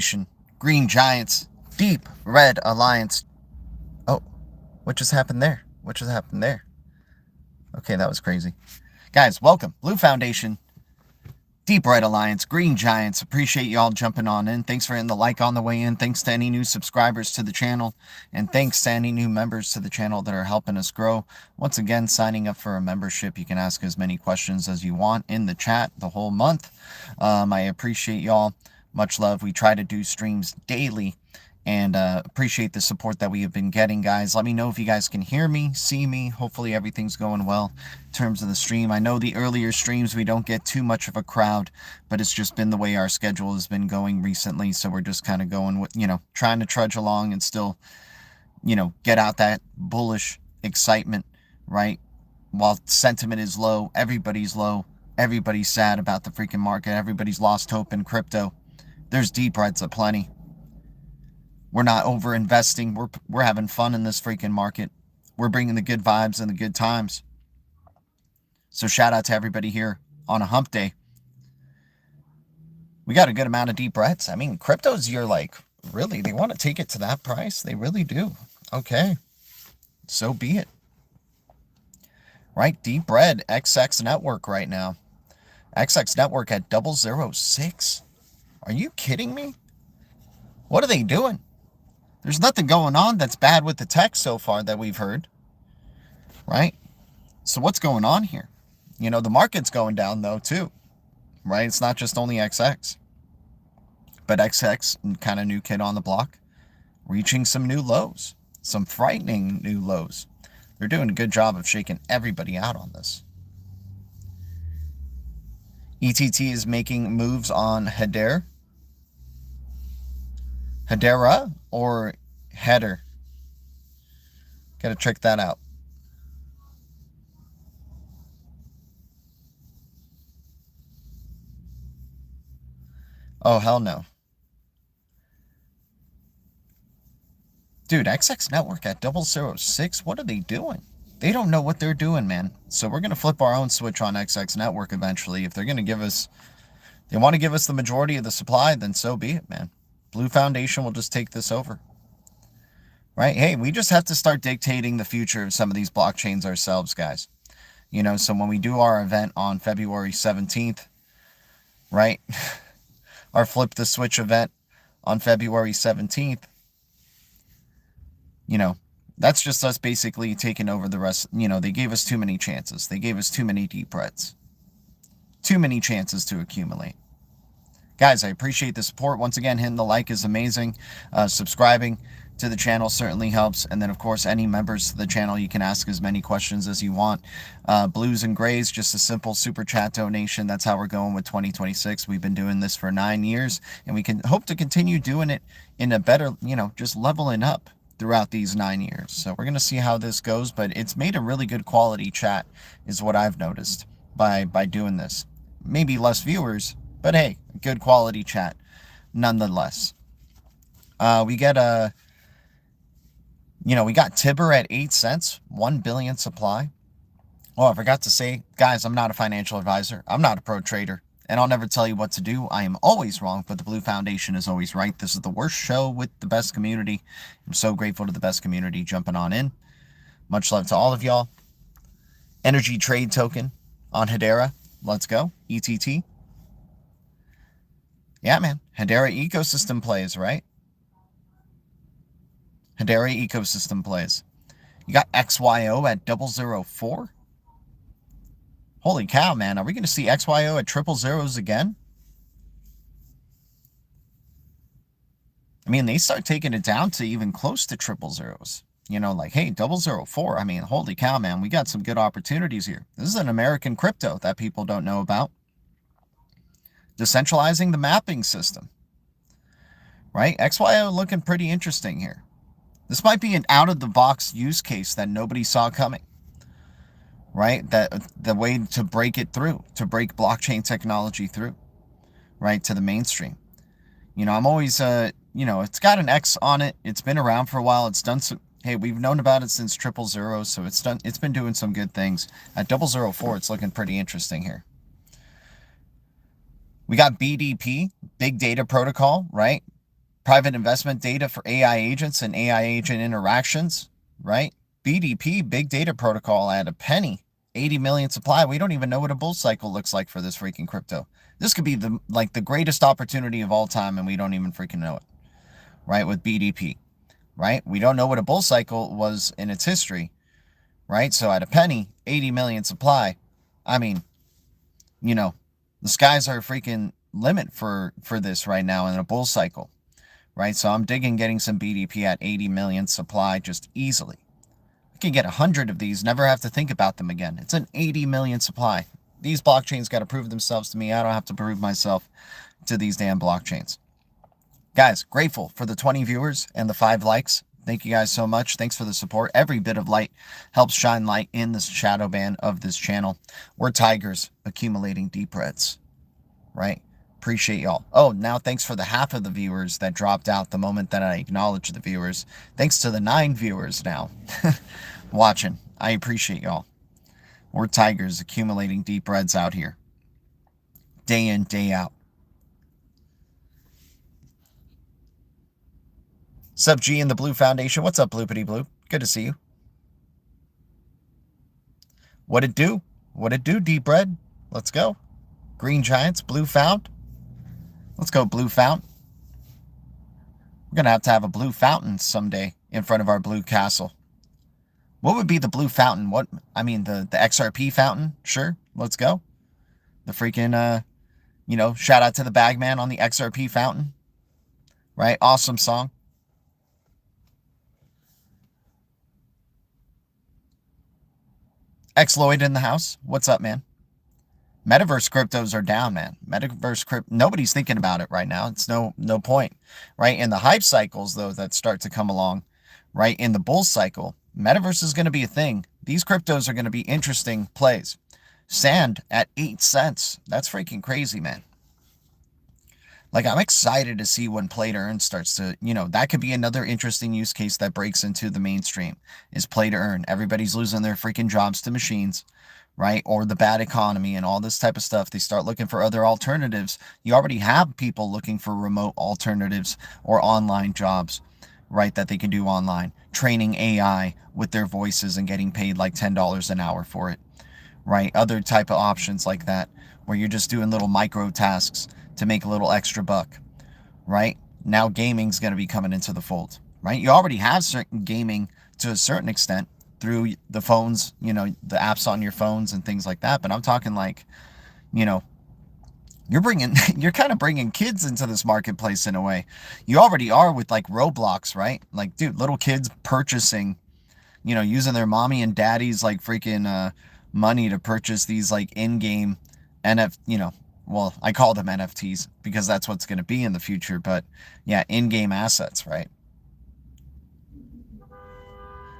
Foundation, Green Giants, Deep Red Alliance. Oh, what just happened there? What just happened there? Okay, that was crazy. Guys, welcome. Blue Foundation, Deep Red Alliance, Green Giants. Appreciate y'all jumping on in. Thanks for hitting the like on the way in. Thanks to any new subscribers to the channel. And thanks to any new members to the channel that are helping us grow. Once again, signing up for a membership, you can ask as many questions as you want in the chat the whole month. I appreciate y'all. Much love. We try to do streams daily. And appreciate the support that we have been getting, guys. Let me know if you guys can hear me, see me. Hopefully everything's going well in terms of the stream. I know the earlier streams, we don't get too much of a crowd, but it's just been the way our schedule has been going recently. So we're just kind of going with, trying to trudge along and still, get out that bullish excitement, right? While sentiment is low, everybody's low. Everybody's sad about the freaking market. Everybody's lost hope in crypto. There's deep reds aplenty. We're not over investing. We're having fun in this freaking market. We're bringing the good vibes and the good times. So shout out to everybody here on a hump day. We got a good amount of deep reds. I mean, cryptos, you're like, really? They want to take it to that price? They really do. Okay. So be it. Right? Deep red, XX Network right now. XX Network at 006. Are you kidding me? What are they doing? There's nothing going on that's bad with the tech so far that we've heard, right? So what's going on here? The market's going down though too, right? It's not just only XX, but XX, kind of new kid on the block, reaching some new lows, some frightening new lows. They're doing a good job of shaking everybody out on this. ETT is making moves on Hedera or header. Gotta check that out. Oh, hell no. Dude, XX Network at 006, what are they doing? They don't know what they're doing, man. So we're going to flip our own switch on XX Network eventually. If they're going to give us, they want to give us the majority of the supply, then so be it, man. Blue Foundation will just take this over. Right? Hey, we just have to start dictating the future of some of these blockchains ourselves, guys. So when we do our event on February 17th, right? Our Flip the Switch event on February 17th, that's just us basically taking over the rest. They gave us too many chances. They gave us too many deep reds. Too many chances to accumulate. Guys, I appreciate the support. Once again, hitting the like is amazing. Subscribing to the channel certainly helps. And then, of course, any members to the channel, you can ask as many questions as you want. Blues and grays, just a simple super chat donation. That's how we're going with 2026. We've been doing this for 9 years, and we can hope to continue doing it in a better, just leveling up throughout these 9 years. So we're going to see how this goes, but it's made a really good quality chat is what I've noticed by doing this. Maybe less viewers, but hey, good quality chat nonetheless. We get we got TIBBIR at 8 cents, 1 billion supply. Oh, I forgot to say, guys, I'm not a financial advisor. I'm not a pro trader, and I'll never tell you what to do. I am always wrong, but the Blue Foundation is always right. This is the worst show with the best community. I'm so grateful to the best community jumping on in. Much love to all of y'all. Energy trade token on Hedera. Let's go. ETT. Yeah, man. Hedera ecosystem plays, right? Hedera ecosystem plays. You got XYO at 004. Holy cow, man. Are we going to see XYO at 000s again? I mean, they start taking it down to even close to 000s. Like, hey, 004. I mean, holy cow, man. We got some good opportunities here. This is an American crypto that people don't know about. Decentralizing the mapping system. Right? XYO looking pretty interesting here. This might be an out-of-the-box use case that nobody saw coming, right? That the way to break it through, to break blockchain technology through, right, to the mainstream. I'm always, it's got an X on it. It's been around for a while. It's done some, hey, we've known about it since 000, so it's been doing some good things. At 004, it's looking pretty interesting here. We got BDP, Big Data Protocol, right? private investment data for AI agents and AI agent interactions, right? BDP, big data protocol at a penny, 80 million supply. We don't even know what a bull cycle looks like for this freaking crypto. This could be the greatest opportunity of all time, and we don't even freaking know it, right? With BDP, right? We don't know what a bull cycle was in its history, right? So at a penny, 80 million supply. I mean, you know, the skies are a freaking limit for this right now in a bull cycle, right? So I'm digging getting some BDP at 80 million supply just easily. I can get 100 of these, never have to think about them again. It's an 80 million supply. These blockchains got to prove themselves to me. I don't have to prove myself to these damn blockchains. Guys, grateful for the 20 viewers and the 5 likes. Thank you guys so much. Thanks for the support. Every bit of light helps shine light in the shadow band of this channel. We're tigers accumulating deep reds, right? Appreciate y'all. Oh, now thanks for the half of the viewers that dropped out the moment that I acknowledged the viewers. Thanks to the 9 viewers now watching. I appreciate y'all. We're tigers accumulating deep reds out here. Day in, day out. Sub G in the Blue Foundation. What's up, Bloopity Blue? Good to see you. What it do? What it do, Deep Red? Let's go. Green Giants, Blue Found. Let's go, Blue Fountain. We're going to have a blue fountain someday in front of our blue castle. What would be the blue fountain? What, I mean, the XRP fountain? Sure, let's go. The freaking, you know, shout out to the bagman on the XRP fountain. Right? Awesome song. X Lloyd in the house. What's up, man? Metaverse cryptos are down, man. Metaverse crypto, nobody's thinking about it right now. It's no point, right? In the hype cycles, though, that start to come along, right? In the bull cycle, Metaverse is going to be a thing. These cryptos are going to be interesting plays. Sand at 8 cents. That's freaking crazy, man. Like, I'm excited to see when play to earn starts to, you know, that could be another interesting use case that breaks into the mainstream, is play to earn. Everybody's losing their freaking jobs to machines, right? Or the bad economy and all this type of stuff. They start looking for other alternatives. You already have people looking for remote alternatives or online jobs, right, that they can do online. Training AI with their voices and getting paid like $10 an hour for it, right? Other type of options like that, where you're just doing little micro tasks to make a little extra buck, right? Now gaming's going to be coming into the fold, right? You already have certain gaming to a certain extent through the phones, you know, the apps on your phones and things like that. But I'm talking like, you know, you're kind of bringing kids into this marketplace in a way. You already are with like Roblox, right? Like, dude, little kids purchasing, you know, using their mommy and daddy's like freaking money to purchase these like in-game you know, well, I call them NFTs because that's what's going to be in the future. But yeah, in-game assets, right?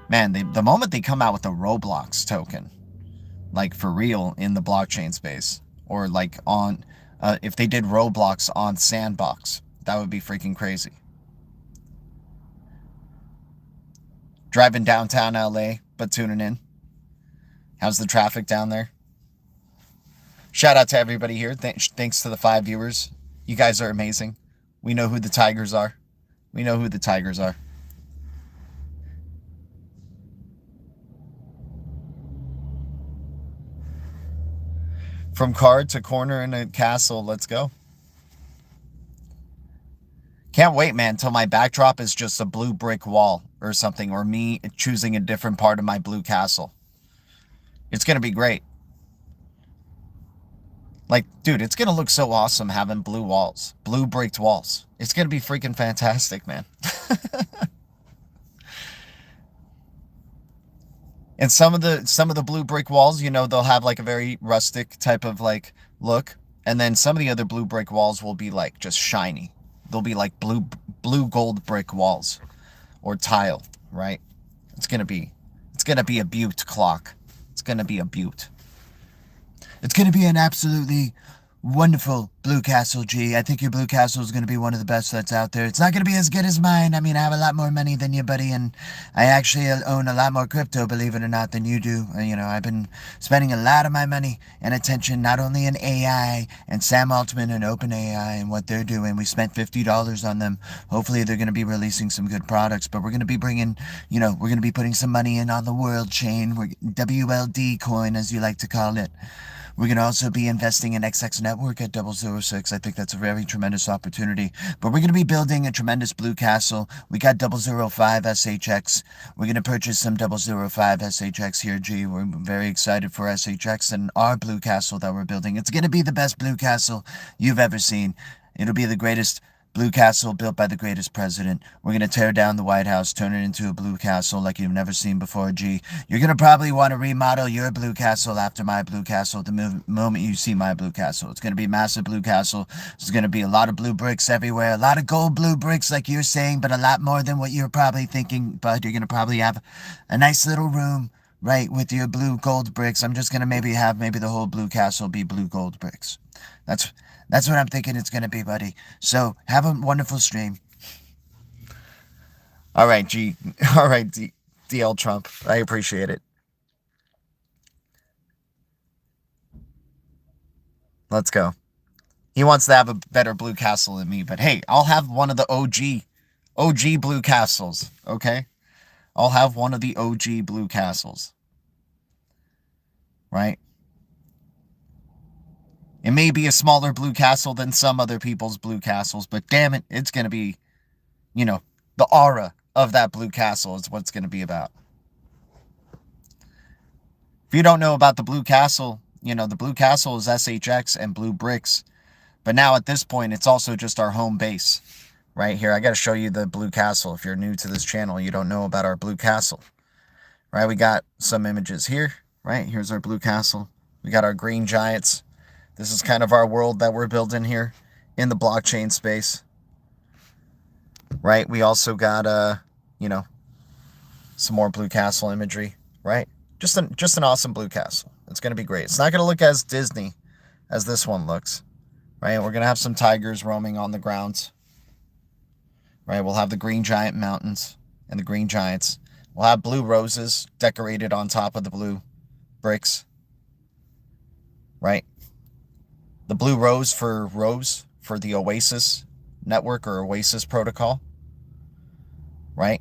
Man, the moment they come out with a Roblox token, like for real in the blockchain space, or like on, if they did Roblox on Sandbox, that would be freaking crazy. Driving downtown LA, but tuning in. How's the traffic down there? Shout out to everybody here. Thanks to the 5 viewers. You guys are amazing. We know who the tigers are. We know who the tigers are. From card to corner in a castle. Let's go. Can't wait, man, till my backdrop is just a blue brick wall or something, or me choosing a different part of my blue castle. It's going to be great. Like, dude, it's going to look so awesome having blue walls, blue bricked walls. It's going to be freaking fantastic, man. And some of the blue brick walls, you know, they'll have like a very rustic type of like look. And then some of the other blue brick walls will be like just shiny. They'll be like blue gold brick walls or tile, right? It's going to be a beaut clock. It's going to be a beaut. It's going to be an absolutely Wonderful Blue Castle, G. I think your Blue Castle is going to be one of the best that's out there. It's not going to be as good as mine. I mean, I have a lot more money than you, buddy, and I actually own a lot more crypto, believe it or not, than you do. You know, I've been spending a lot of my money and attention not only in AI and Sam Altman and OpenAI and what they're doing. We spent $50 on them. Hopefully, they're going to be releasing some good products, but we're going to be bringing, you know, we're going to be putting some money in on the world chain, WLD coin, as you like to call it. We're going to also be investing in XX Network at 006. I think that's a very tremendous opportunity. But we're going to be building a tremendous Blue Castle. We got 005 SHX. We're going to purchase some 005 SHX here, G. We're very excited for SHX and our Blue Castle that we're building. It's going to be the best Blue Castle you've ever seen. It'll be the greatest Blue Castle built by the greatest president. We're going to tear down the White House, turn it into a Blue Castle like you've never seen before, G. You're going to probably want to remodel your Blue Castle after my Blue Castle the moment you see my Blue Castle. It's going to be a massive Blue Castle. There's going to be a lot of blue bricks everywhere, a lot of gold blue bricks like you're saying, but a lot more than what you're probably thinking. But you're going to probably have a nice little room, right, with your blue gold bricks. I'm just going to maybe the whole Blue Castle be blue gold bricks. That's what I'm thinking it's going to be, buddy. So, have a wonderful stream. All right, G. All right, DL Trump. I appreciate it. Let's go. He wants to have a better Blue Castle than me, but hey, I'll have one of the OG Blue Castles, okay? I'll have one of the OG Blue Castles. Right? It may be a smaller Blue Castle than some other people's Blue Castles, but damn it, it's going to be, you know, the aura of that Blue Castle is what it's going to be about. If you don't know about the Blue Castle, you know, the Blue Castle is SHX and blue bricks. But now at this point, it's also just our home base. Right here, I got to show you the Blue Castle. If you're new to this channel, you don't know about our Blue Castle. Right, we got some images here. Right, here's our Blue Castle. We got our green giants. This is kind of our world that we're building here in the blockchain space. Right? We also got, you know, some more Blue Castle imagery. Right? Just an awesome Blue Castle. It's going to be great. It's not going to look as Disney as this one looks. Right? We're going to have some tigers roaming on the grounds. Right? We'll have the green giant mountains and the green giants. We'll have blue roses decorated on top of the blue bricks. Right? The blue rose for the Oasis network or Oasis protocol. Right?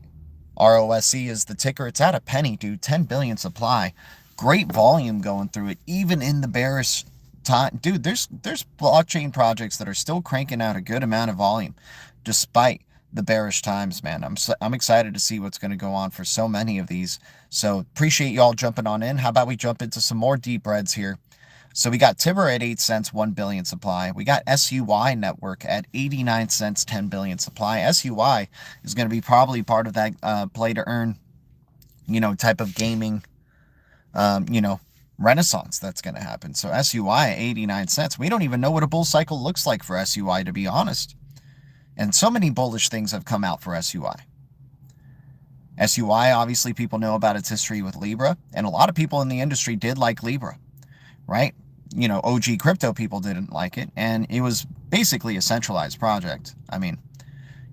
ROSE is the ticker. It's at a penny, dude. 10 billion supply. Great volume going through it, even in the bearish time. Dude, there's blockchain projects that are still cranking out a good amount of volume despite the bearish times, man. I'm excited to see what's going to go on for so many of these. So appreciate y'all jumping on in. How about we jump into some more deep reds here? So we got TIBBIR at 8 cents, 1 billion supply. We got SUI network at 89 cents, 10 billion supply. SUI is going to be probably part of that play to earn, you know, type of gaming, you know, renaissance that's going to happen. So SUI at 89 cents. We don't even know what a bull cycle looks like for SUI, to be honest. And so many bullish things have come out for SUI. SUI, obviously, people know about its history with Libra, and a lot of people in the industry did like Libra, right? You know, OG crypto people didn't like it, and it was basically a centralized project. I mean,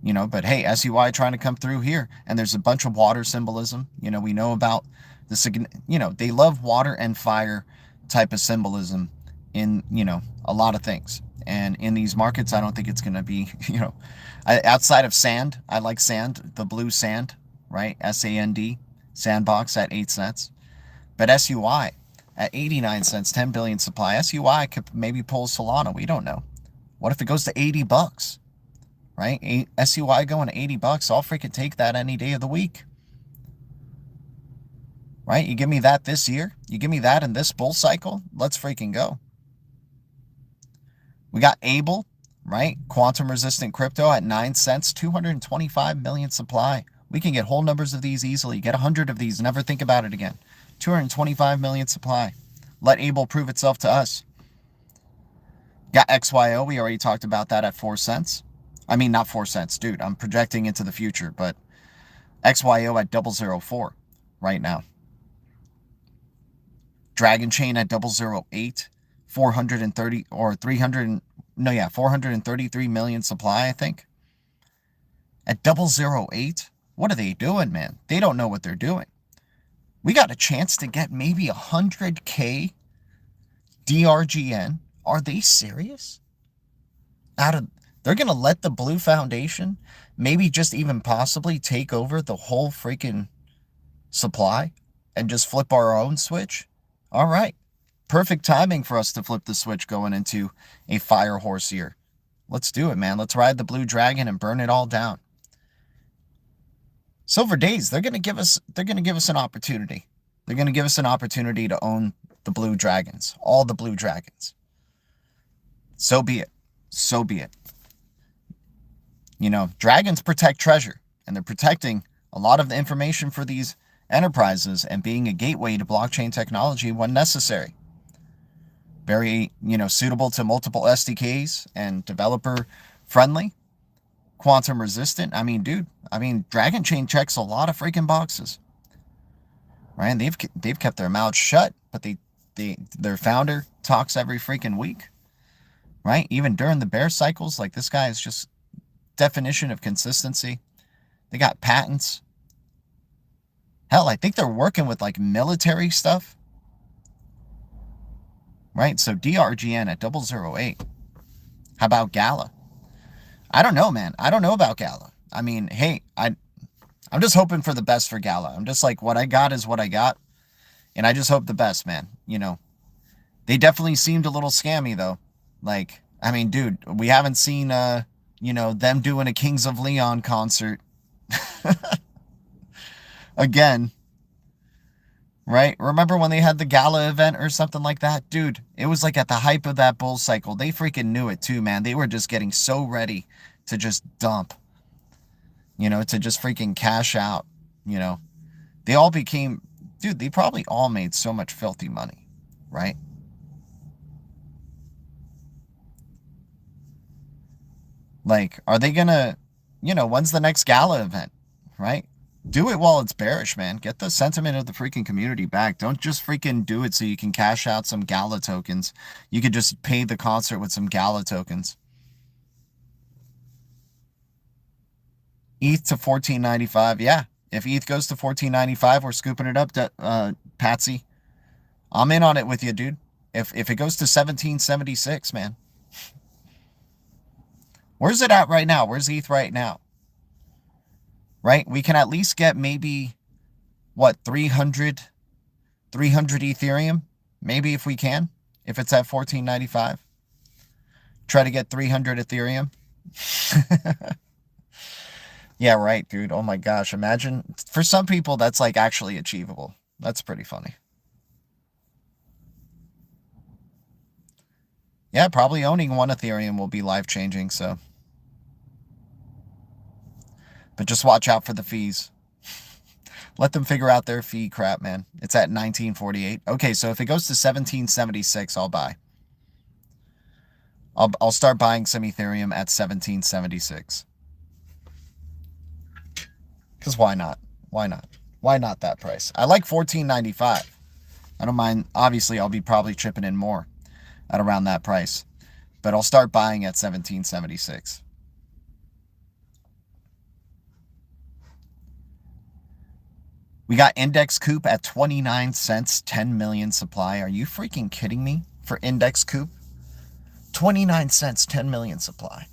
you know, but hey, SUI trying to come through here, and there's a bunch of water symbolism. You know, we know about the, you know, they love water and fire type of symbolism in, you know, a lot of things. And in these markets, I don't think it's going to be, you know, outside of sand. I like sand, the blue sand, right? SAND, sandbox at 8 cents. But SUI at 89 cents, 10 billion supply. SUI could maybe pull Solana. We don't know. What if it goes to 80 bucks, right? SUI going to 80 bucks. I'll freaking take that any day of the week. Right? You give me that this year. You give me that in this bull cycle. Let's freaking go. We got Able, right? Quantum resistant crypto at 9 cents, 225 million supply. We can get whole numbers of these easily. Get 100 of these. Never think about it again. 225 million supply. Let Able prove itself to us. Got XYO. We already talked about that at 4 cents. I mean, not 4 cents, dude. I'm projecting into the future, but XYO at 004 right now. Dragon Chain at 008. 430 or 300, no, yeah, 433 million supply, I think. At 0.008, what are they doing, man? They don't know what they're doing. We got a chance to get maybe 100K DRGN. Are they serious? They're going to let the Blue Foundation maybe just even possibly take over the whole freaking supply and just flip our own switch? All right. Perfect timing for us to flip the switch going into a fire horse year. Let's do it, man. Let's ride the Blue Dragon and burn it all down. Silver Days, they're going to give us an opportunity. They're going to give us an opportunity to own the Blue Dragons, all the Blue Dragons. So be it. So be it. You know, dragons protect treasure, and they're protecting a lot of the information for these enterprises and being a gateway to blockchain technology when necessary. Very, you know, suitable to multiple SDKs and developer friendly, quantum resistant. I mean, dude, Dragon Chain checks a lot of freaking boxes, right? And they've kept their mouths shut, but their founder talks every freaking week, right? Even during the bear cycles, like this guy is just definition of consistency. They got patents. Hell, I think they're working with like military stuff, right? So DRGN at 0.008. How about Gala? I don't know, man. I don't know about Gala. I mean, hey, I'm just hoping for the best for Gala. I'm just like, what I got is what I got. And I just hope the best, man. You know, they definitely seemed a little scammy, though. Like, I mean, dude, we haven't seen, you know, them doing a Kings of Leon concert again. Right? Remember when they had the Gala event or something like that? Dude, it was like at the hype of that bull cycle. They freaking knew it too, man. They were just getting so ready to just dump. You know, to just freaking cash out. You know, they all became, dude, they probably all made so much filthy money. Right? Like, are they gonna, you know, when's the next Gala event? Right? Do it while it's bearish, man. Get the sentiment of the freaking community back. Don't just freaking do it so you can cash out some Gala tokens. You could just pay the concert with some Gala tokens. ETH to 14.95. Yeah, if ETH goes to 14.95, we're scooping it up, Patsy. I'm in on it with you, dude. If it goes to 17.76, man. Where's it at right now? Where's ETH right now? Right? We can at least get maybe, what, 300 Ethereum? Maybe if we can. If it's at 14.95. Try to get 300 Ethereum. Yeah, right, dude. Oh my gosh. Imagine. For some people, that's like actually achievable. That's pretty funny. Yeah, probably owning one Ethereum will be life-changing, so. But just watch out for the fees. Let them figure out their fee crap, man. It's at 1948. Okay, so if it goes to 1776, I'll buy. I'll start buying some Ethereum at 1776. Because why not? Why not? Why not that price? I like 14.95. I don't mind. Obviously, I'll be probably chipping in more at around that price. But I'll start buying at 1776. We got Index Coop at 29 cents, 10 million supply. Are you freaking kidding me for Index Coop? 29 cents, 10 million supply.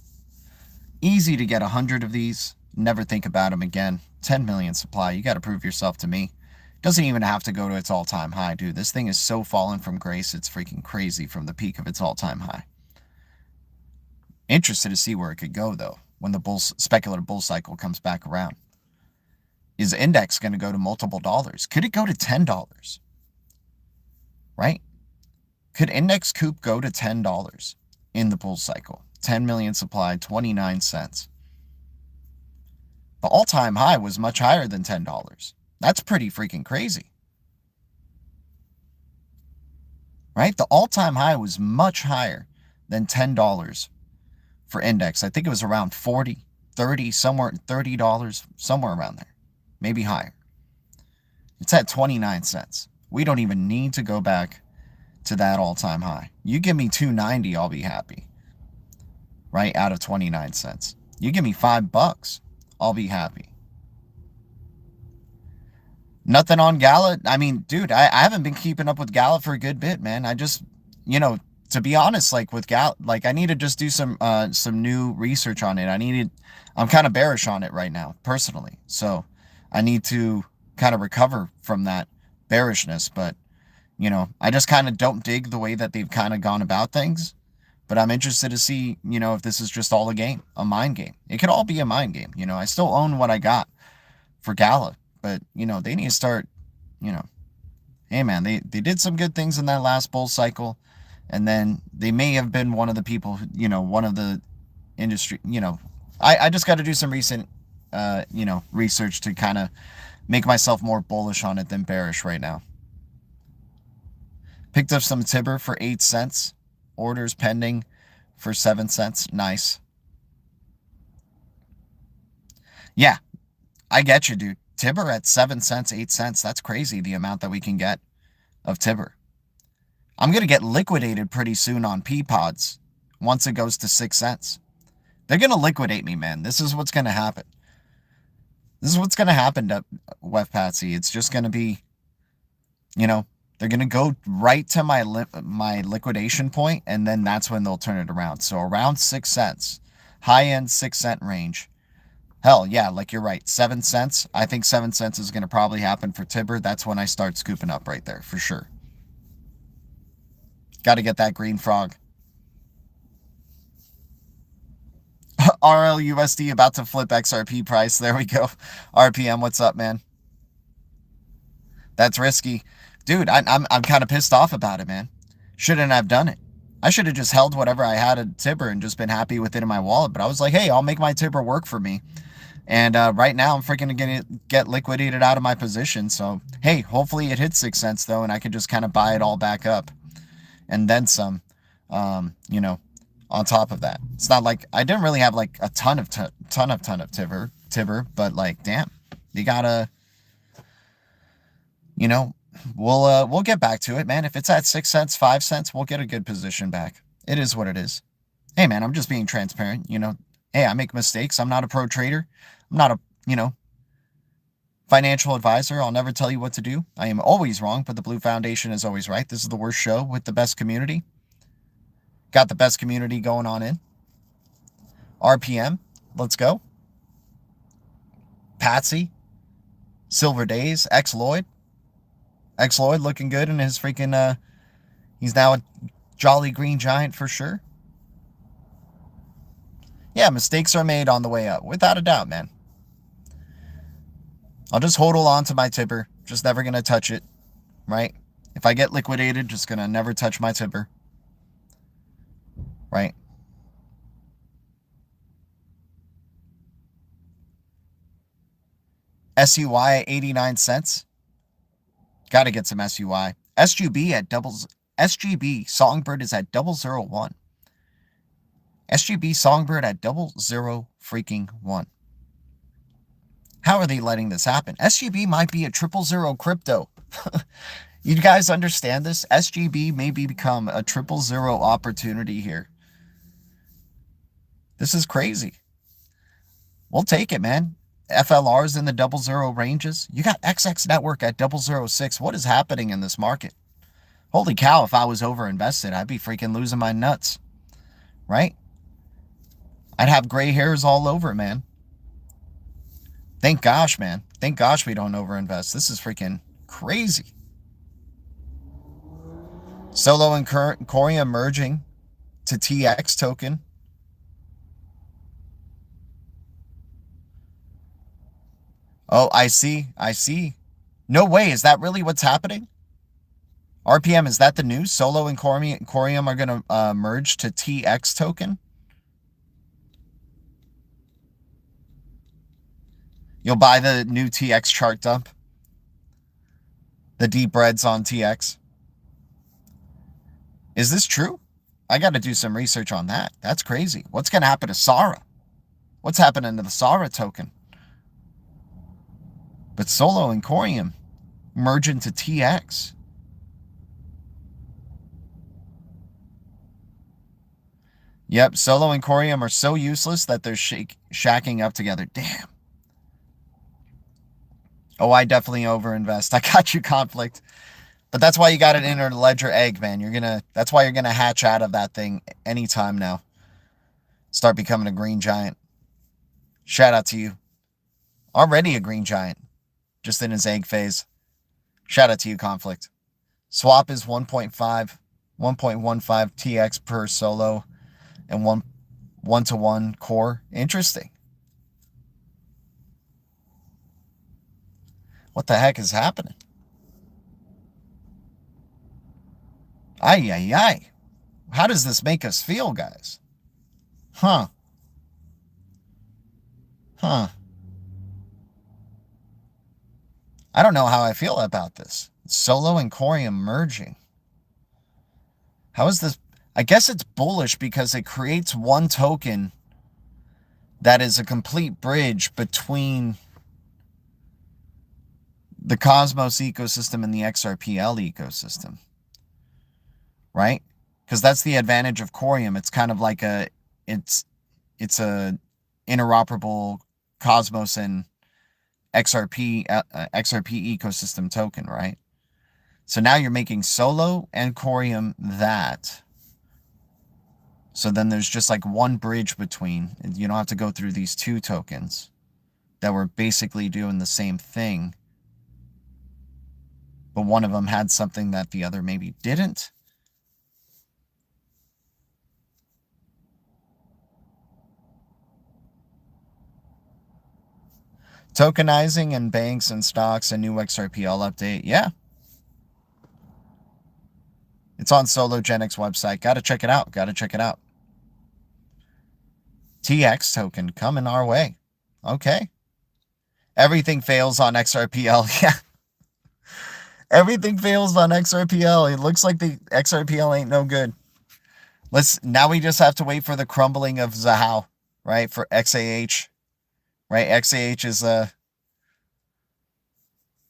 Easy to get 100 of these. Never think about them again. 10 million supply. You got to prove yourself to me. Doesn't even have to go to its all-time high, dude. This thing is so fallen from grace. It's freaking crazy from the peak of its all-time high. Interested to see where it could go, though, when the speculative bull cycle comes back around. Is Index going to go to multiple dollars? Could it go to $10? Right? Could Index Coop go to $10 in the bull cycle? 10 million supply, 29 cents. The all-time high was much higher than $10. That's pretty freaking crazy. Right? The all-time high was much higher than $10 for Index. I think it was around 40, 30, somewhere $30, somewhere around there. Maybe higher. It's at 29 cents. We don't even need to go back to that all-time high. You give me 290, I'll be happy. Right, out of 29 cents. You give me $5, I'll be happy. Nothing on Gala. I mean, dude, I haven't been keeping up with Gala for a good bit, man. I just, you know, to be honest, like with Gala, like I need to just do some new research on it. I'm kind of bearish on it right now, personally. So I need to kind of recover from that bearishness. But, you know, I just kind of don't dig the way that they've kind of gone about things. But I'm interested to see, you know, if this is just all a game, a mind game. It could all be a mind game. You know, I still own what I got for Gala. But, you know, they need to start, you know, hey, man, they did some good things in that last bull cycle. And then they may have been one of the people, you know, one of the industry, you know, I just got to do some recent, you know, research to kind of make myself more bullish on it than bearish right now. Picked up some TIBBIR for 8 cents. Orders pending for 7 cents. Nice. Yeah, I get you, dude. TIBBIR at 7 cents, 8 cents. That's crazy, the amount that we can get of TIBBIR. I'm going to get liquidated pretty soon on P-Pods once it goes to 6 cents. They're going to liquidate me, man. This is what's going to happen. This is what's going to happen to Wef Patsy. It's just going to be, you know, they're going to go right to my liquidation point, and then that's when they'll turn it around. So around 6 cents, high-end 6 cent range. Hell, yeah, like you're right, 7 cents. I think 7 cents is going to probably happen for TIBBIR. That's when I start scooping up right there, for sure. Got to get that green frog. RLUSD about to flip XRP price. There we go. RPM, what's up, man? That's risky. Dude, I'm kind of pissed off about it, man. Shouldn't have done it. I should have just held whatever I had at TIBBIR and just been happy with it in my wallet. But I was like, hey, I'll make my TIBBIR work for me. And right now, I'm freaking going to get liquidated out of my position. So, hey, hopefully it hits 6 cents, though, and I can just kind of buy it all back up. And then some, you know, on top of that. It's not like, I didn't really have, like, a ton of TIBBIR, but, like, damn, you gotta, you know, we'll get back to it, man. If it's at 6 cents, 5 cents, we'll get a good position back. It is what it is. Hey, man, I'm just being transparent, you know. Hey, I make mistakes. I'm not a pro trader. I'm not a, you know, financial advisor. I'll never tell you what to do. I am always wrong, but the Blue Foundation is always right. This is the worst show with the best community. Got the best community going on in. RPM, let's go. Patsy, Silver Days, X-Lloyd. X-Lloyd looking good in his freaking, he's now a jolly green giant for sure. Yeah, mistakes are made on the way up, without a doubt, man. I'll just hold on to my TIBBIR. Just never going to touch it, right? If I get liquidated, just going to never touch my TIBBIR. Right? SUI at 89 cents. Got to get some SUI. SGB at SGB Songbird is at 001. SGB Songbird at 00 freaking 1. How are they letting this happen? SGB might be a 000 crypto. You guys understand this? SGB may become a 000 opportunity here. This is crazy. We'll take it, man. FLR's in the 00 ranges. You got XX Network at 006. What is happening in this market? Holy cow, if I was over invested, I'd be freaking losing my nuts. Right? I'd have gray hairs all over, man. Thank gosh, man. Thank gosh we don't overinvest. This is freaking crazy. Solo and Korea merging to TX token. Oh, I see. I see. No way. Is that really what's happening? RPM, is that the news? Solo and Corium are going to merge to TX token? You'll buy the new TX chart dump? The deep breads on TX? Is this true? I got to do some research on that. That's crazy. What's going to happen to Sara? What's happening to the Sara token? But Solo and Corium merge into TX. Yep, Solo and Corium are so useless that they're shacking up together. Damn. Oh, I definitely overinvest. I got you, Conflict. But that's why you got an inner ledger egg, man. That's why you're gonna hatch out of that thing anytime now. Start becoming a green giant. Shout out to you. Already a green giant. Just in his egg phase. Shout out to you, Conflict. Swap is 1.15 TX per solo and 1-to-1 core. Interesting. What the heck is happening? Ay, ay, ay. How does this make us feel, guys? Huh. I don't know how I feel about this. Solo and Corium merging. How is this? I guess it's bullish because it creates one token that is a complete bridge between the Cosmos ecosystem and the XRPL ecosystem. Right? Because that's the advantage of Corium. It's kind of like it's a interoperable Cosmos and XRP ecosystem token, right? So now you're making Solo and Corium that. So then there's just like one bridge between. You don't have to go through these two tokens that were basically doing the same thing. But one of them had something that the other maybe didn't. Tokenizing and banks and stocks, a new XRPL update. Yeah. It's on SoloGenX website. Got to check it out. TX token coming our way. Okay. Everything fails on XRPL. Yeah. Everything fails on XRPL. It looks like the XRPL ain't no good. Now we just have to wait for the crumbling of Zahao, right? For XAH. Right? XAH is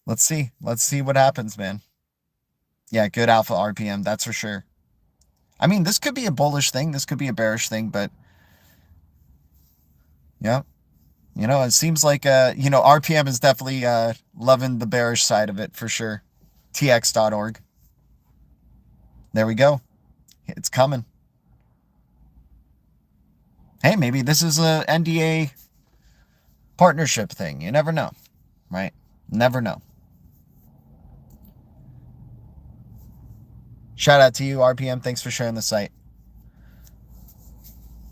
let's see what happens, man. Yeah, good alpha RPM, that's for sure. I mean, this could be a bullish thing, this could be a bearish thing, but yeah. It seems like RPM is definitely loving the bearish side of it for sure. tx.org. There we go. It's coming. Hey, maybe this is a NDA partnership thing. You never know, right? Never know. Shout out to you, RPM. Thanks for sharing the site.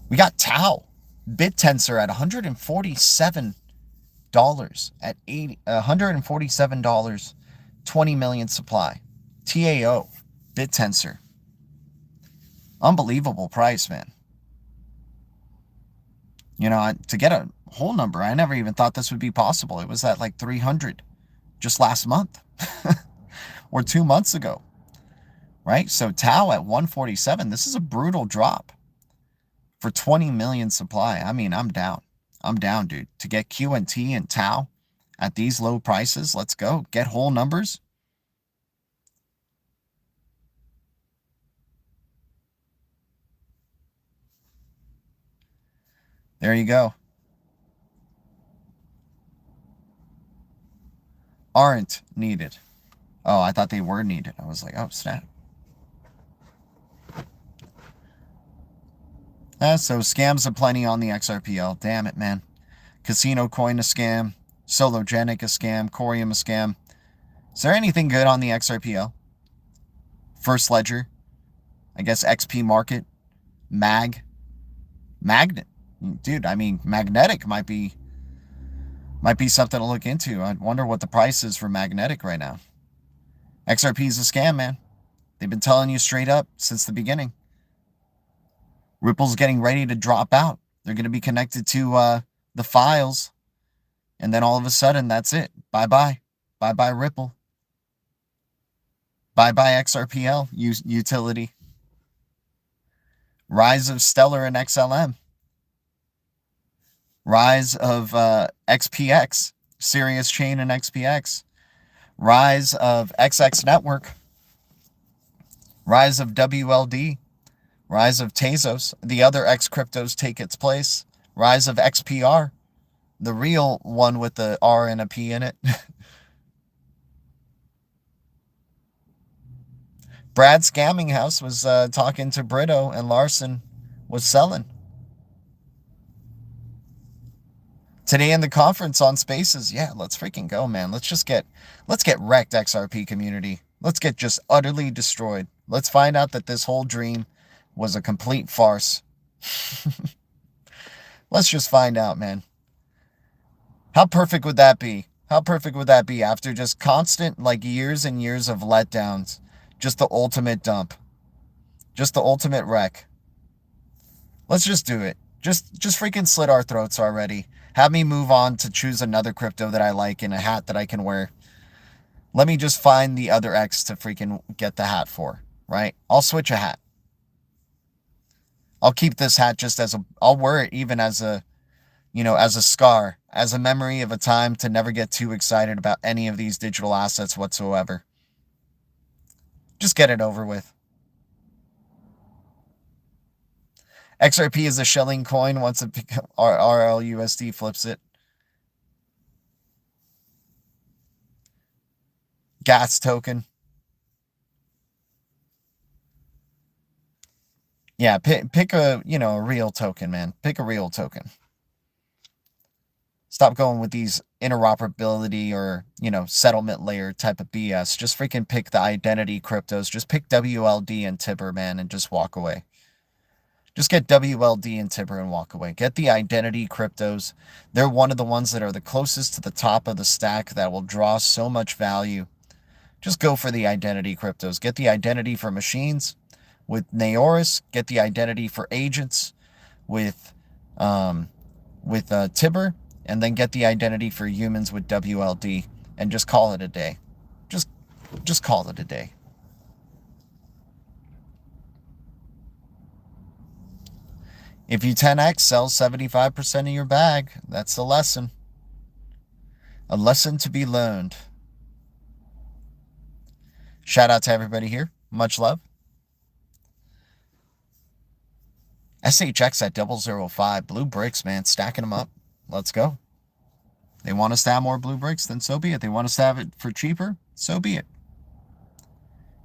We got Tau. BitTensor at $147 at $147, 20 million supply. TAO, BitTensor. Unbelievable price, man. To get a whole number, I never even thought this would be possible. It was at like 300 just last month or 2 months ago, right? So Tau at 147, this is a brutal drop for 20 million supply. I mean, I'm down, dude. To get QNT and Tau at these low prices, let's go. Get whole numbers. There you go. Aren't needed. Oh, I thought they were needed. I was like, oh, snap. So scams aplenty on the XRPL. Damn it, man. Casino Coin a scam. Sologenic a scam. Corium a scam. Is there anything good on the XRPL? First Ledger. I guess XP Market. Magnet. Dude, I mean, Magnetic might be something to look into. I wonder what the price is for Magnetic right now. XRP is a scam, man. They've been telling you straight up since the beginning. Ripple's getting ready to drop out. They're going to be connected to the files. And then all of a sudden, that's it. Bye-bye. Bye-bye, Ripple. Bye-bye, XRPL utility. Rise of Stellar and XLM. Rise of XPX, Sirius Chain and XPX. Rise of XX Network. Rise of WLD. Rise of Tezos. The other X cryptos take its place. Rise of XPR. The real one with the R and a P in it. Brad Scamming House was talking to Brito, and Larson was selling. Today in the conference on Spaces, yeah, let's freaking go, man. Let's get wrecked, XRP community. Let's get just utterly destroyed. Let's find out that this whole dream was a complete farce. Let's just find out, man. How perfect would that be? How perfect would that be after just constant, like, years and years of letdowns? Just the ultimate dump. Just the ultimate wreck. Let's just do it. Just freaking slit our throats already. Have me move on to choose another crypto that I like and a hat that I can wear. Let me just find the other X to freaking get the hat for, right? I'll switch a hat. I'll keep this hat just as I'll wear it even as a, as a scar, as a memory of a time to never get too excited about any of these digital assets whatsoever. Just get it over with. XRP is a shelling coin once RLUSD flips it. Gas token. Yeah, pick a, a real token, man. Pick a real token. Stop going with these interoperability or, settlement layer type of BS. Just freaking pick the identity cryptos. Just pick WLD and TIBBIR, man, and just walk away. Just get WLD and TIBBIR and walk away. Get the identity cryptos. They're one of the ones that are the closest to the top of the stack that will draw so much value. Just go for the identity cryptos. Get the identity for machines with Naoris. Get the identity for agents with TIBBIR. And then get the identity for humans with WLD. And just call it a day. Just call it a day. If you 10x, sell 75% of your bag. That's the lesson. A lesson to be learned. Shout out to everybody here. Much love. SHX at 005. Blue bricks, man. Stacking them up. Let's go. They want us to have more blue bricks, then so be it. They want us to have it for cheaper, so be it.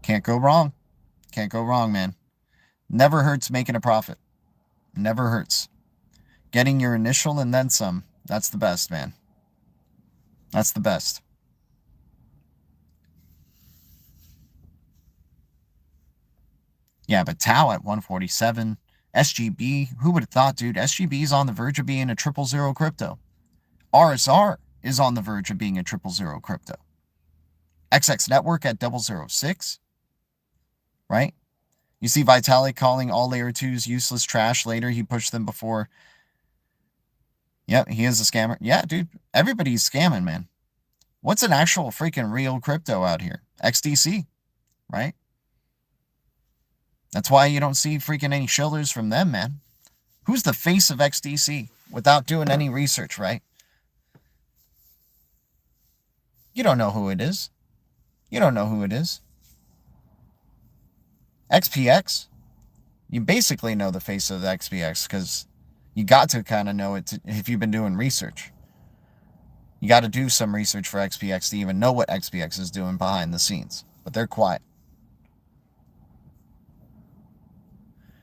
Can't go wrong. Can't go wrong, man. Never hurts making a profit. Never hurts. Getting your initial and then some. That's the best, man. That's the best. Yeah, but Tau at 147. SGB, who would have thought, dude? SGB is on the verge of being a 000 crypto. RSR is on the verge of being a 000 crypto. XX Network at 006. Right? You see Vitalik calling all layer 2s useless trash later. He pushed them before. Yep, he is a scammer. Yeah, dude, everybody's scamming, man. What's an actual freaking real crypto out here? XDC, right? That's why you don't see freaking any shoulders from them, man. Who's the face of XDC without doing any research, right? You don't know who it is. You don't know who it is. XPX, you basically know the face of the XPX because you got to kind of know it if you've been doing research. You got to do some research for XPX to even know what XPX is doing behind the scenes. But they're quiet.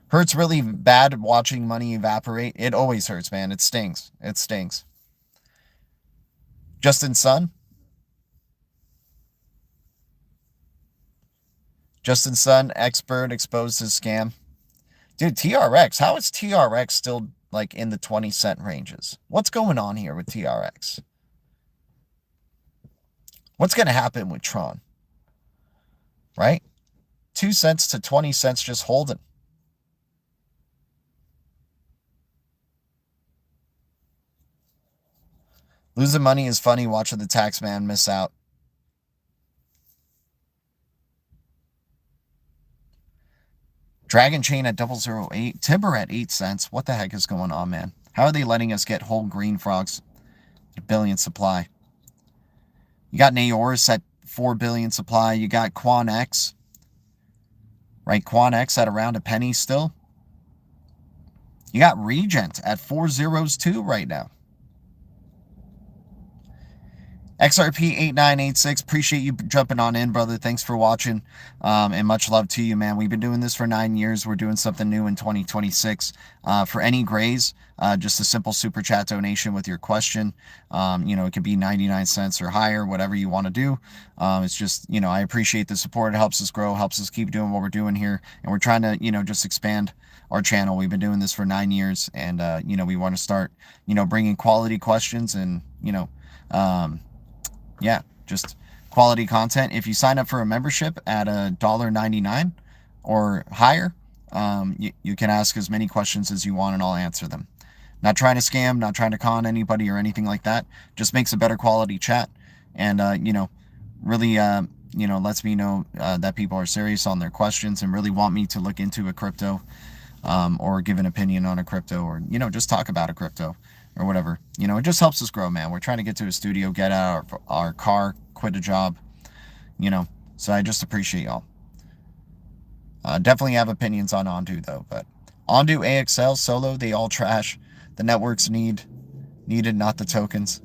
Hurts really bad watching money evaporate. It always hurts, man. It stings. It stings. Justin Sun. Justin Sun, expert, exposed his scam. Dude, TRX. How is TRX still like in the 20-cent ranges? What's going on here with TRX? What's going to happen with Tron? Right? 2 cents to 20 cents just holding. Losing money is funny. Watching the tax man miss out. Dragon Chain at 008. TIBBIR at 8 cents. What the heck is going on, man? How are they letting us get whole green frogs at 1 billion supply? You got Naoris at 4 billion supply. You got QuanX. Right, QuanX at around a penny still. You got Regent at 4 zeros too right now. XRP 8986, appreciate you jumping on in, brother. Thanks for watching, and much love to you, man. We've been doing this for 9 years. We're doing something new in 2026. For any grays, just a simple super chat donation with your question. It could be 99 cents or higher, whatever you want to do. It's just, I appreciate the support. It helps us grow, helps us keep doing what we're doing here, and we're trying to, just expand our channel. We've been doing this for 9 years, and we want to start, bringing quality questions and, yeah, just quality content. If you sign up for a membership at $1.99 or higher, you can ask as many questions as you want and I'll answer them. Not trying to scam, not trying to con anybody or anything like that. Just makes a better quality chat and, really, lets me know that people are serious on their questions and really want me to look into a crypto or give an opinion on a crypto or, just talk about a crypto. Or whatever, it just helps us grow, man. We're trying to get to a studio, get out of our car, quit a job, so I just appreciate y'all. Definitely have opinions on Ondu though, but Ondu, AXL, Solo, they all trash. The networks needed, not the tokens.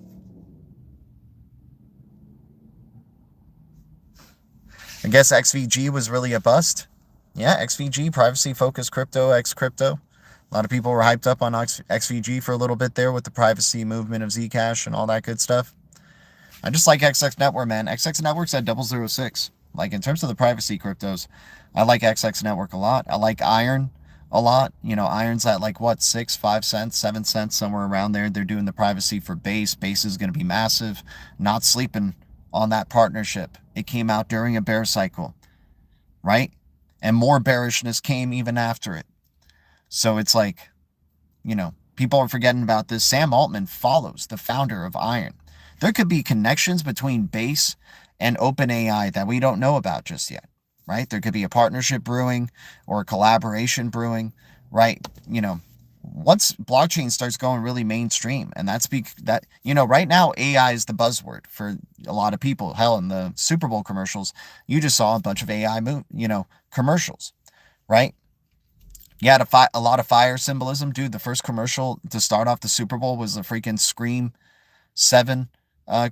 I guess XVG was really a bust. Yeah, XVG, privacy focused crypto, X crypto. A lot of people were hyped up on XVG for a little bit there with the privacy movement of Zcash and all that good stuff. I just like XX Network, man. XX Network's at 006. Like, in terms of the privacy cryptos, I like XX Network a lot. I like Iron a lot. Iron's at, 6, 5 cents, 7 cents, somewhere around there. They're doing the privacy for Base. Base is going to be massive. Not sleeping on that partnership. It came out during a bear cycle, right? And more bearishness came even after it. So it's like, people are forgetting about this. Sam Altman follows the founder of Iron. There could be connections between Base and OpenAI that we don't know about just yet, right? There could be a partnership brewing or a collaboration brewing, right? Once blockchain starts going really mainstream, and that's right now AI is the buzzword for a lot of people. Hell, in the Super Bowl commercials, you just saw a bunch of AI commercials, right? You had a lot of fire symbolism. Dude, the first commercial to start off the Super Bowl was the freaking Scream 7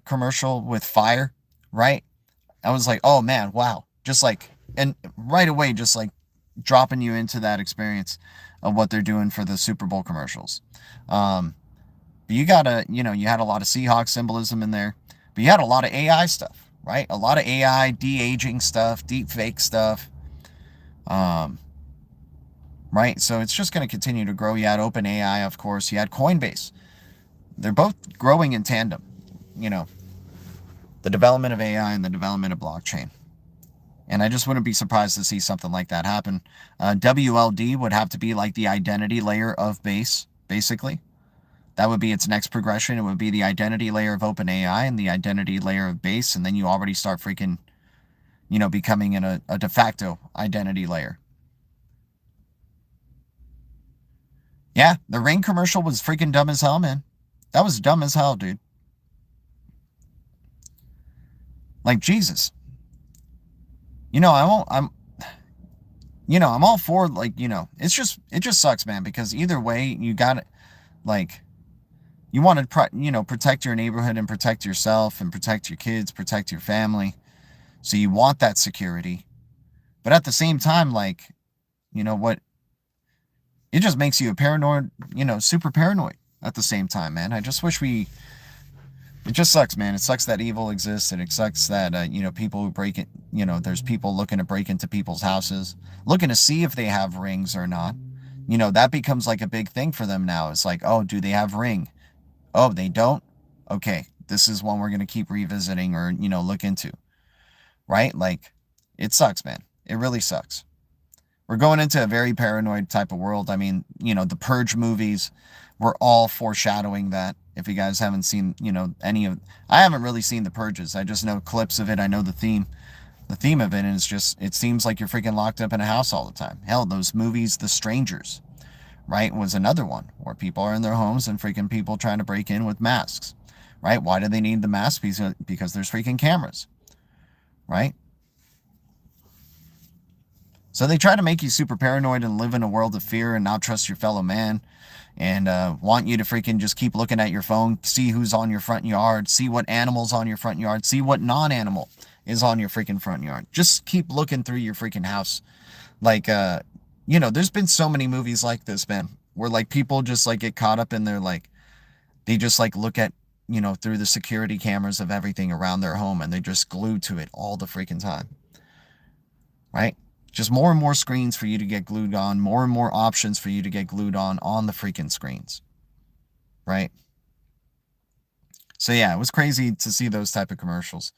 commercial with fire, right? I was like, oh man, wow. And right away, just dropping you into that experience of what they're doing for the Super Bowl commercials. But you had a lot of Seahawks symbolism in there. But you had a lot of AI stuff, right? A lot of AI, de-aging stuff, deep fake stuff. Right? So it's just going to continue to grow. You had OpenAI, of course. You had Coinbase. They're both growing in tandem. The development of AI and the development of blockchain. And I just wouldn't be surprised to see something like that happen. WLD would have to be like the identity layer of Base, basically. That would be its next progression. It would be the identity layer of OpenAI and the identity layer of Base. And then you already start freaking, becoming in a de facto identity layer. Yeah, the Ring commercial was freaking dumb as hell, man. That was dumb as hell, dude. Like, Jesus. I'm all for, it just sucks, man, because either way, you got it, you want to, protect your neighborhood and protect yourself and protect your kids, protect your family. So you want that security. But at the same time, what? It just makes you a paranoid, super paranoid at the same time, man. I just wish it just sucks, man. It sucks that evil exists, and it sucks that, people who break it, there's people looking to break into people's houses, looking to see if they have rings or not. That becomes like a big thing for them now. It's like, oh, do they have ring? Oh, they don't? Okay, this is one we're going to keep revisiting or, look into. Right? It sucks, man. It really sucks. We're going into a very paranoid type of world. I mean, the Purge movies were all foreshadowing that. If you guys haven't seen, I haven't really seen The Purges. I just know clips of it. I know the theme of it, and it seems like you're freaking locked up in a house all the time. Hell, those movies, The Strangers, right, was another one where people are in their homes and freaking people trying to break in with masks, right? Why do they need the mask? Because there's freaking cameras, right? So they try to make you super paranoid and live in a world of fear and not trust your fellow man, and want you to freaking just keep looking at your phone, see who's on your front yard, see what animal's on your front yard, see what non-animal is on your freaking front yard. Just keep looking through your freaking house. Like, you know, there's been so many movies like this, man, where like people just like get caught up in their like, they just like look at, you know, through the security cameras of everything around their home, and they're just glued to it all the freaking time. Right? Just more and more screens for you to get glued on, more and more options for you to get glued on the freaking screens. Right? So yeah, it was crazy to see those type of commercials.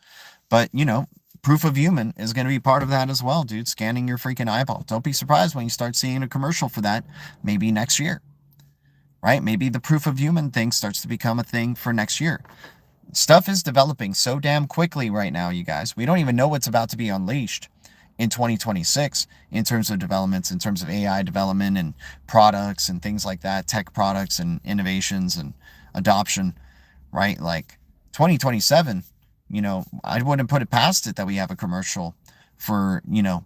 But, you know, proof of human is going to be part of that as well, dude. Scanning your freaking eyeball. Don't be surprised when you start seeing a commercial for that maybe next year. Right? Maybe the proof of human thing starts to become a thing for next year. Stuff is developing so damn quickly right now, you guys. We don't even know what's about to be unleashed in 2026 in terms of developments, in terms of AI development and products and things like that, tech products and innovations and adoption, right? Like 2027, you know, I wouldn't put it past it that we have a commercial for, you know,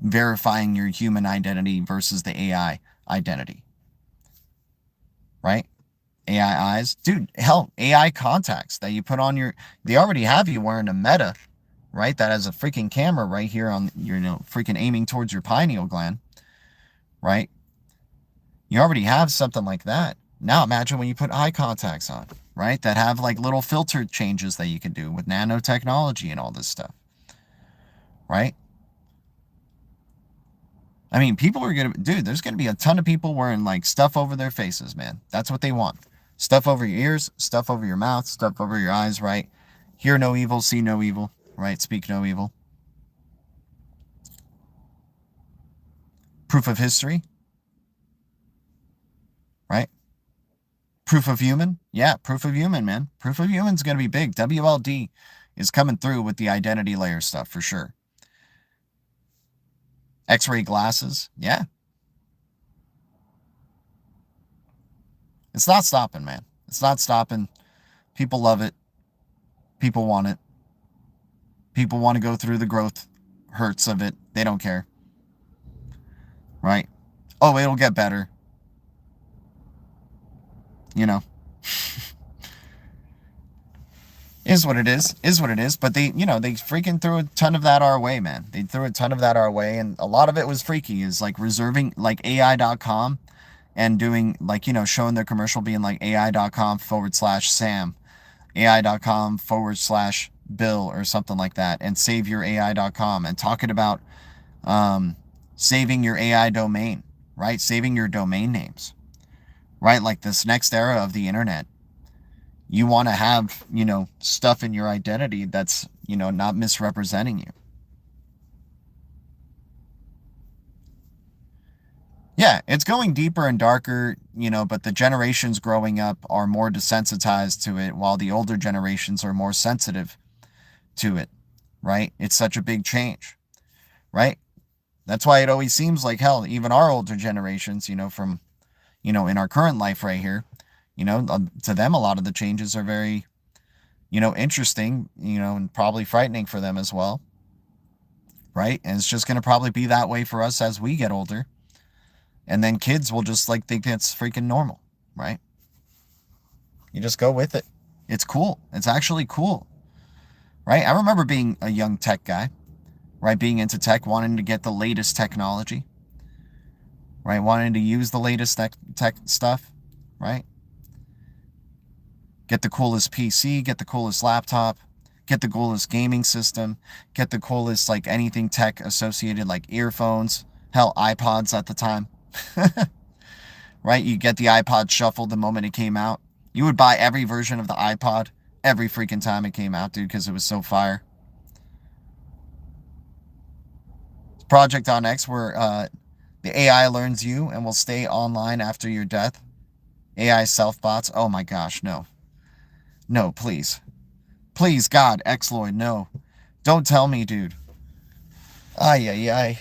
verifying your human identity versus the AI identity, right? AI eyes, dude, hell, AI contacts that you put on your, they already have you wearing a Meta, right? That has a freaking camera right here on your, you know, freaking aiming towards your pineal gland, right? You already have something like that. Now imagine when you put eye contacts on, right? That have like little filter changes that you can do with nanotechnology and all this stuff, right? I mean, people are going to, dude, there's going to be a ton of people wearing like stuff over their faces, man. That's what they want. Stuff over your ears, stuff over your mouth, stuff over your eyes, right? Hear no evil, see no evil, right? Speak no evil. Proof of history, right? Proof of human. Yeah, proof of human, man. Proof of human's going to be big. WLD is coming through with the identity layer stuff for sure. X-ray glasses. Yeah. It's not stopping, man. It's not stopping. People love it. People want it. People want to go through the growth hurts of it. They don't care. Right? Oh, it'll get better. You know. Is what it is. Is what it is. But they, you know, they freaking threw a ton of that our way, man. They threw a ton of that our way. And a lot of it was freaky. Is like reserving, like AI.com. And doing, like, you know, showing their commercial being like AI.com/Sam, AI.com/Bill or something like that, and save your AI.com, and talking about saving your AI domain, right? Saving your domain names, right? Like this next era of the internet, you want to have, you know, stuff in your identity that's, you know, not misrepresenting you. Yeah, it's going deeper and darker, you know, but the generations growing up are more desensitized to it, while the older generations are more sensitive to it, right? It's such a big change, right? That's why it always seems like, hell, even our older generations, you know, from, you know, in our current life right here, you know, to them, a lot of the changes are very, you know, interesting, you know, and probably frightening for them as well, right? And it's just going to probably be that way for us as we get older. And then kids will just like think that's freaking normal, right? You just go with it. It's cool. It's actually cool, right? I remember being a young tech guy, right? Being into tech, wanting to get the latest technology, right? Wanting to use the latest tech stuff, right? Get the coolest PC, get the coolest laptop, get the coolest gaming system, get the coolest, like, anything tech associated, like earphones, hell, iPods at the time. Right? You get the iPod Shuffle the moment it came out. You would buy every version of the iPod every freaking time it came out, dude, because it was so fire. Project on X, where the AI learns you and will stay online after your death. AI self-bots. Oh my gosh, no. No, please. Please, God, Xloyd, no. Don't tell me, dude. Ay, ay, ay.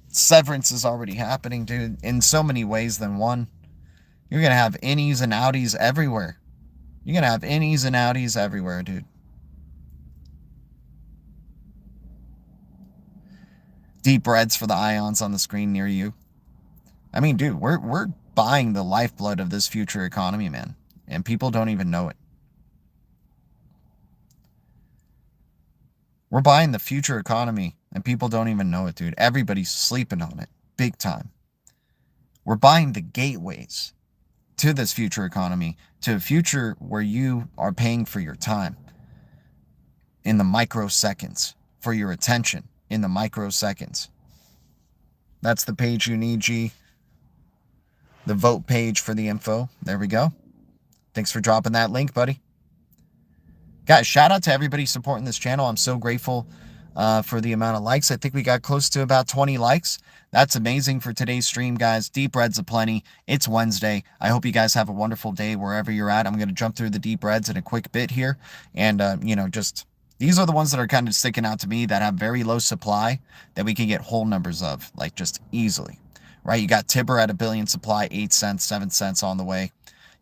Severance is already happening, dude, in so many ways than one. You're going to have innies and outies everywhere. You're going to have innies and outies everywhere, dude. Deep reds for the ions on the screen near you. I mean, dude, we're buying the lifeblood of this future economy, man. And people don't even know it. We're buying the future economy, and people don't even know it, dude. Everybody's sleeping on it, big time. We're buying the gateways to this future economy, to a future where you are paying for your time in the microseconds, for your attention in the microseconds. That's the page you need, G. The vote page for the info. There we go. Thanks for dropping that link, buddy. Guys, shout out to everybody supporting this channel. I'm so grateful for the amount of likes. I think we got close to about 20 likes. That's amazing for today's stream, guys. Deep reds aplenty. It's Wednesday. I hope you guys have a wonderful day wherever you're at. I'm going to jump through the deep reds in a quick bit here. And, just these are the ones that are kind of sticking out to me that have very low supply that we can get whole numbers of, like just easily, right? You got TIBBIR at 1 billion supply, 8 cents, 7 cents on the way.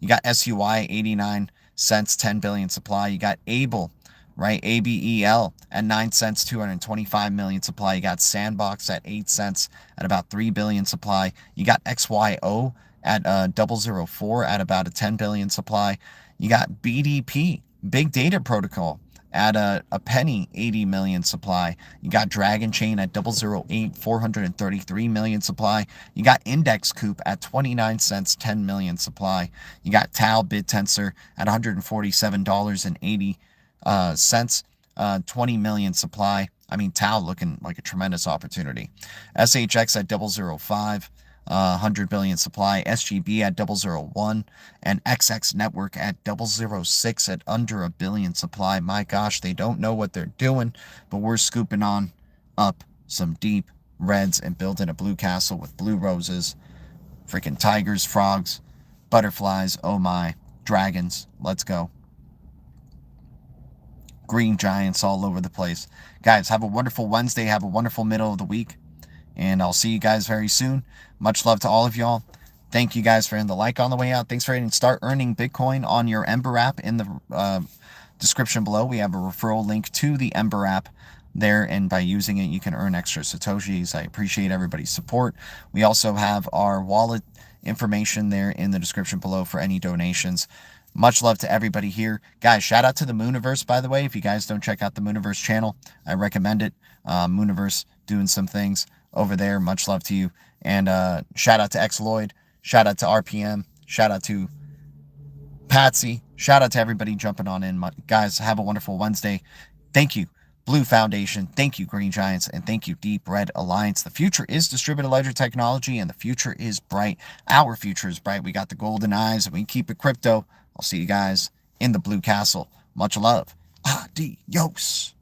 You got SUI, 89 cents, 10 billion supply. You got ABLE, right? ABEL at 9 cents, 225 million supply. You got Sandbox at 8 cents at about 3 billion supply. You got XYO at 004 at about a 10 billion supply. You got BDP, Big Data Protocol, at a penny, 80 million supply. You got Dragon Chain at 008, 433 million supply. You got Index Coop at 29 cents, 10 million supply. You got Tau BitTensor at $147.80, 20 million supply. I mean, Tau looking like a tremendous opportunity. SHX at 005. 100 billion supply, SGB at 001, and XX Network at 006 at under 1 billion supply. My gosh, they don't know what they're doing, but we're scooping on up some deep reds and building a blue castle with blue roses, freaking tigers, frogs, butterflies, oh my, dragons. Let's go. Green giants all over the place. Guys, have a wonderful Wednesday. Have a wonderful middle of the week. And I'll see you guys very soon. Much love to all of y'all. Thank you guys for hitting the like on the way out. Thanks for hitting start earning Bitcoin on your EMBER app in the description below. We have a referral link to the EMBER app there, and by using it, you can earn extra Satoshis. I appreciate everybody's support. We also have our wallet information there in the description below for any donations. Much love to everybody here. Guys, shout out to the Mooniverse, by the way. If you guys don't check out the Mooniverse channel, I recommend it. Mooniverse doing some things over there. Much love to you. And shout out to XLloyd. Shout out to RPM. Shout out to Patsy. Shout out to everybody jumping on in. Guys, have a wonderful Wednesday. Thank you, Blue Foundation. Thank you, Green Giants. And thank you, Deep Red Alliance. The future is distributed ledger technology, and the future is bright. Our future is bright. We got the golden eyes, and we keep it crypto. I'll see you guys in the Blue Castle. Much love. Adios.